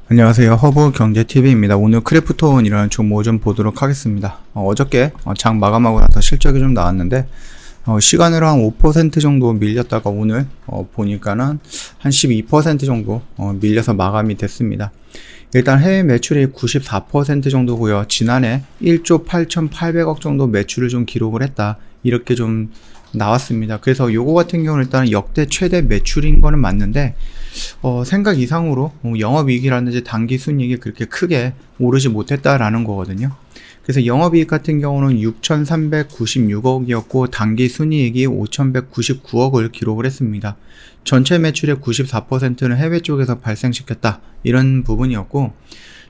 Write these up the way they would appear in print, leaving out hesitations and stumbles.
안녕하세요. 허브경제TV입니다. 오늘 크래프톤이라는 종목 좀 보도록 하겠습니다. 어저께 장 마감하고 나서 실적이 좀 나왔는데 시간으로 한 5% 정도 밀렸다가 오늘 보니까는 한 12% 정도 밀려서 마감이 됐습니다. 일단 해외 매출이 94% 정도고요. 지난해 1조 8,800억 정도 매출을 좀 기록을 했다. 이렇게 좀 나왔습니다. 그래서 요거 같은 경우는 일단 역대 최대 매출인 거는 맞는데 생각 이상으로 영업이익이라든지 당기순이익이 그렇게 크게 오르지 못했다라는 거거든요. 그래서 영업이익 같은 경우는 6,396억이었고 당기순이익이 5,199억을 기록을 했습니다. 전체 매출의 94%는 해외 쪽에서 발생시켰다, 이런 부분이었고,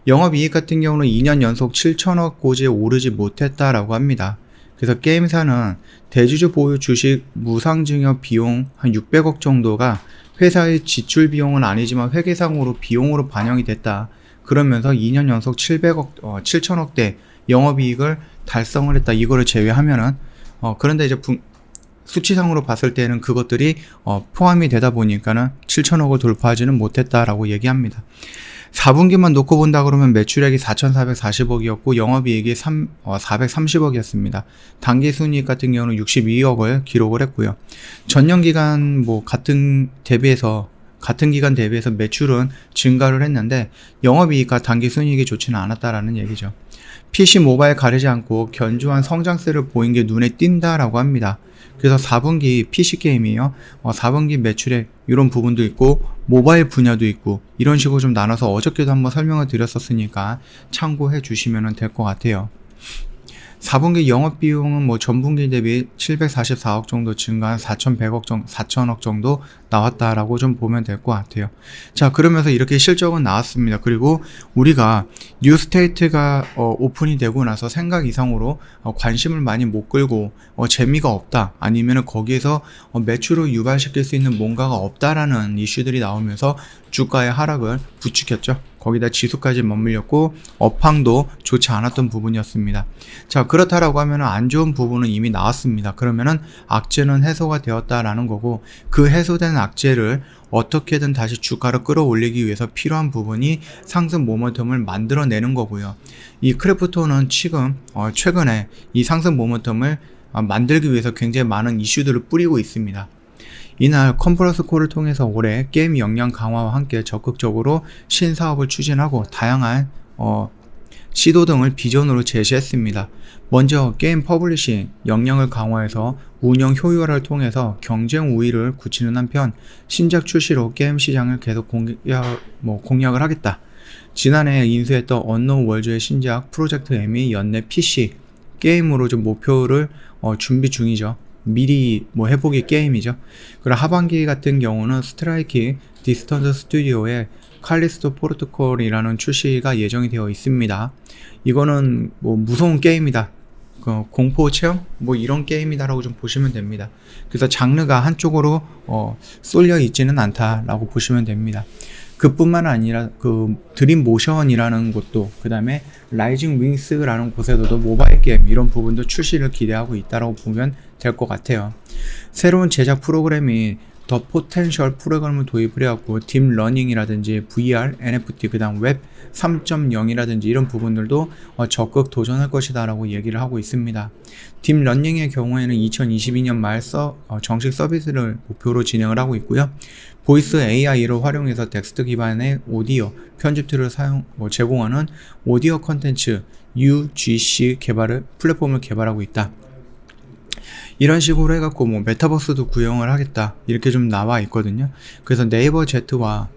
영업이익 같은 경우는 2년 연속 7천억 고지에 오르지 못했다라고 합니다. 그래서 게임사는 대주주 보유 주식 무상증여 비용 한 600억 정도가 회사의 지출 비용은 아니지만 회계상으로 비용으로 반영이 됐다. 그러면서 2년 연속 7천억대 영업이익을 달성을 했다. 이거를 제외하면은 그런데 이제 수치상으로 봤을 때는 그것들이 포함이 되다 보니까는 7천억을 돌파하지는 못했다라고 얘기합니다. 4분기만 놓고 본다 그러면 매출액이 4,440억이었고 영업이익이 430억이었습니다. 당기순이익 같은 경우는 62억을 기록을 했고요. 전년기간 같은 기간 대비해서 매출은 증가를 했는데 영업이익과 당기순이익이 좋지는 않았다라는 얘기죠. PC 모바일 가리지 않고 견조한 성장세를 보인 게 눈에 띈다라고 합니다. 그래서 4분기 PC게임이요. 4분기 매출액 이런 부분도 있고 모바일 분야도 있고 이런 식으로 좀 나눠서 어저께도 한번 설명을 드렸었으니까 참고해 주시면 될 것 같아요. 4분기 영업비용은 전분기 대비 744억 정도 증가한 4,100억 정도 나왔다라고 좀 보면 될 것 같아요. 자, 그러면서 이렇게 실적은 나왔습니다. 그리고 우리가 뉴스테이트가 오픈이 되고 나서 생각 이상으로 관심을 많이 못 끌고 재미가 없다, 아니면 거기에서 매출을 유발시킬 수 있는 뭔가가 없다라는 이슈들이 나오면서 주가의 하락을 부추겼죠. 거기다 지수까지 맞물렸고 업황도 좋지 않았던 부분이었습니다. 자, 그렇다라고 하면 안 좋은 부분은 이미 나왔습니다. 그러면은 악재는 해소가 되었다라는 거고, 그 해소된 악재를 어떻게든 다시 주가를 끌어올리기 위해서 필요한 부분이 상승 모멘텀을 만들어내는 거고요. 이 크래프톤은 지금 최근에 이 상승 모멘텀을 만들기 위해서 굉장히 많은 이슈들을 뿌리고 있습니다. 이날 컨퍼런스 콜을 통해서 올해 게임 역량 강화와 함께 적극적으로 신사업을 추진하고 다양한 시도 등을 비전으로 제시했습니다. 먼저 게임 퍼블리싱 역량을 강화해서 운영 효율화를 통해서 경쟁 우위를 굳히는 한편 신작 출시로 게임 시장을 계속 공략을 하겠다. 지난해 인수했던 언노운 월드의 신작 프로젝트 M이 연내 PC 게임으로 좀 목표를 준비 중이죠. 미리 해보기 게임이죠. 그리고 하반기 같은 경우는 스트라이키 디스턴트 스튜디오의 칼리스토 포르토콜이라는 출시가 예정이 되어 있습니다. 이거는 무서운 게임이다, 공포 체험 이런 게임이다라고 좀 보시면 됩니다. 그래서 장르가 한쪽으로 쏠려 있지는 않다라고 보시면 됩니다. 그뿐만 아니라 드림 모션이라는 곳도, 그 다음에 라이징 윙스라는 곳에서도 모바일 게임 이런 부분도 출시를 기대하고 있다라고 보면 될 것 같아요. 새로운 제작 프로그램이 더 포텐셜 프로그램을 도입을 해왔고 딥러닝이라든지 VR, NFT, 그 다음 웹 3.0이라든지 이런 부분들도 적극 도전할 것이다 라고 얘기를 하고 있습니다. 딥러닝의 경우에는 2022년 말 정식 서비스를 목표로 진행을 하고 있고요. 보이스 AI를 활용해서 텍스트 기반의 오디오 편집 툴을 제공하는 오디오 컨텐츠 UGC 플랫폼을 개발하고 있다. 이런 식으로 해갖고 메타버스도 구형을 하겠다, 이렇게 좀 나와 있거든요. 그래서 네이버 Z와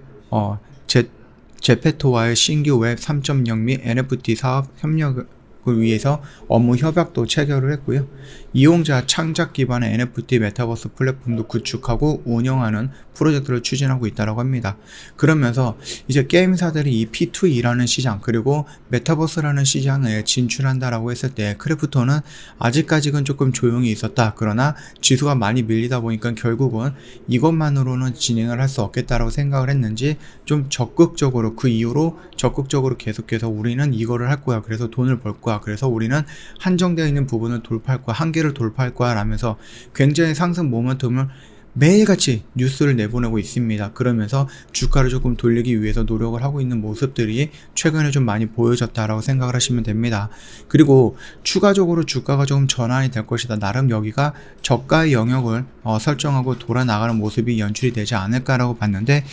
제페토와의 신규 웹 3.0 및 NFT 사업 협력을 위해서 업무 협약도 체결을 했고요. 이용자 창작 기반의 NFT 메타버스 플랫폼도 구축하고 운영하는 프로젝트를 추진하고 있다고 합니다. 그러면서 이제 게임사들이 이 P2E라는 시장, 그리고 메타버스라는 시장에 진출한다라고 했을 때 크래프톤은 아직까지는 조금 조용히 있었다. 그러나 지수가 많이 밀리다 보니까 결국은 이것만으로는 진행을 할 수 없겠다라고 생각을 했는지 좀 적극적으로, 그 이후로 적극적으로 계속해서 우리는 이거를 할 거야, 그래서 돈을 벌 거야, 그래서 우리는 한정되어 있는 부분을 돌파할 거야, 한계를 돌파할 거야 라면서 굉장히 상승 모멘텀을 매일같이 뉴스를 내보내고 있습니다. 그러면서 주가를 조금 돌리기 위해서 노력을 하고 있는 모습들이 최근에 좀 많이 보여졌다라고 생각을 하시면 됩니다. 그리고 추가적으로 주가가 조금 전환이 될 것이다. 나름 여기가 저가의 영역을 설정하고 돌아 나가는 모습이 연출이 되지 않을까라고 봤는데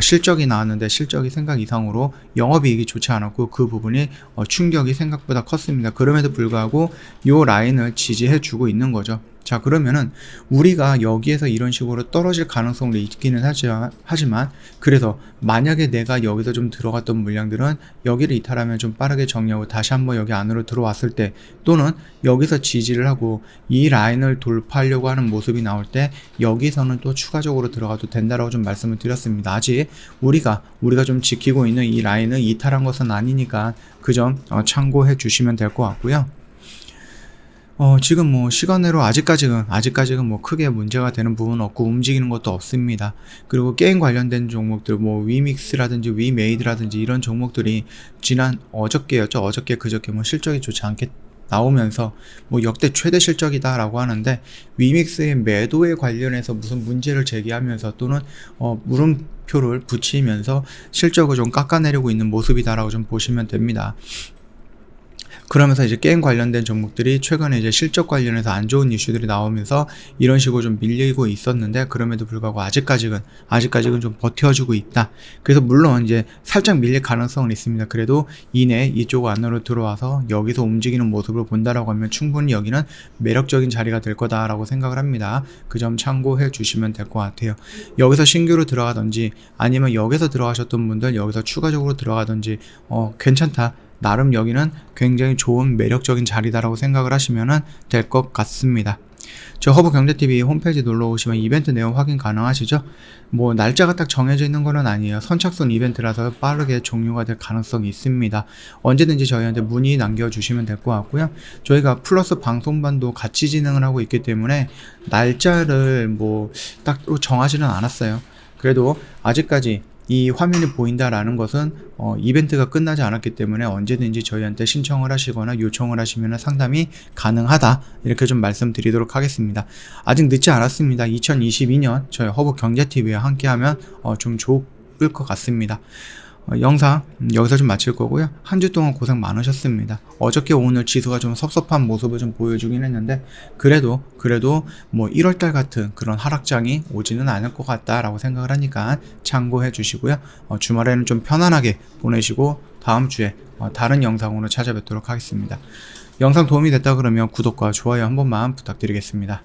실적이 나왔는데 실적이 생각 이상으로 영업이익이 좋지 않았고 그 부분이 충격이 생각보다 컸습니다. 그럼에도 불구하고 이 라인을 지지해주고 있는 거죠. 자, 그러면은 우리가 여기에서 이런 식으로 떨어질 가능성도 있기는 하지만 그래서 만약에 내가 여기서 좀 들어갔던 물량들은 여기를 이탈하면 좀 빠르게 정리하고 다시 한번 여기 안으로 들어왔을 때 또는 여기서 지지를 하고 이 라인을 돌파하려고 하는 모습이 나올 때 여기서는 또 추가적으로 들어가도 된다라고 좀 말씀을 드렸습니다. 아직 우리가 좀 지키고 있는 이 라인을 이탈한 것은 아니니까 그 점 참고해 주시면 될 것 같고요. 지금 뭐 시간으로 아직까지는 뭐 크게 문제가 되는 부분은 없고 움직이는 것도 없습니다. 그리고 게임 관련된 종목들 뭐 위믹스라든지 위메이드라든지 이런 종목들이 지난 어저께 그저께 뭐 실적이 좋지 않게 나오면서 뭐 역대 최대 실적이다라고 하는데 위믹스의 매도에 관련해서 무슨 문제를 제기하면서 또는 물음표를 붙이면서 실적을 좀 깎아내리고 있는 모습이다라고 좀 보시면 됩니다. 그러면서 이제 게임 관련된 종목들이 최근에 이제 실적 관련해서 안 좋은 이슈들이 나오면서 이런 식으로 좀 밀리고 있었는데 그럼에도 불구하고 아직까지는 좀 버텨주고 있다. 그래서 물론 이제 살짝 밀릴 가능성은 있습니다. 그래도 이내 이쪽 안으로 들어와서 여기서 움직이는 모습을 본다라고 하면 충분히 여기는 매력적인 자리가 될 거다라고 생각을 합니다. 그 점 참고해 주시면 될 것 같아요. 여기서 신규로 들어가든지 아니면 여기서 들어가셨던 분들 여기서 추가적으로 들어가든지 괜찮다. 나름 여기는 굉장히 좋은 매력적인 자리다라고 생각을 하시면 될 것 같습니다. 저 허브경제TV 홈페이지 놀러 오시면 이벤트 내용 확인 가능하시죠? 뭐 날짜가 딱 정해져 있는 건 아니에요. 선착순 이벤트라서 빠르게 종료가 될 가능성이 있습니다. 언제든지 저희한테 문의 남겨주시면 될 것 같고요. 저희가 플러스 방송반도 같이 진행을 하고 있기 때문에 날짜를 뭐 딱 정하지는 않았어요. 그래도 아직까지 이 화면이 보인다라는 것은 이벤트가 끝나지 않았기 때문에 언제든지 저희한테 신청을 하시거나 요청을 하시면 상담이 가능하다 이렇게 좀 말씀드리도록 하겠습니다. 아직 늦지 않았습니다. 2022년 저희 허브경제TV와 함께하면 좀 좋을 것 같습니다. 영상 여기서 좀 마칠 거고요. 한 주 동안 고생 많으셨습니다. 어저께 오늘 지수가 좀 섭섭한 모습을 좀 보여주긴 했는데 그래도 뭐 1월달 같은 그런 하락장이 오지는 않을 것 같다라고 생각을 하니까 참고해 주시고요. 주말에는 좀 편안하게 보내시고 다음 주에 다른 영상으로 찾아뵙도록 하겠습니다. 영상 도움이 됐다 그러면 구독과 좋아요 한 번만 부탁드리겠습니다.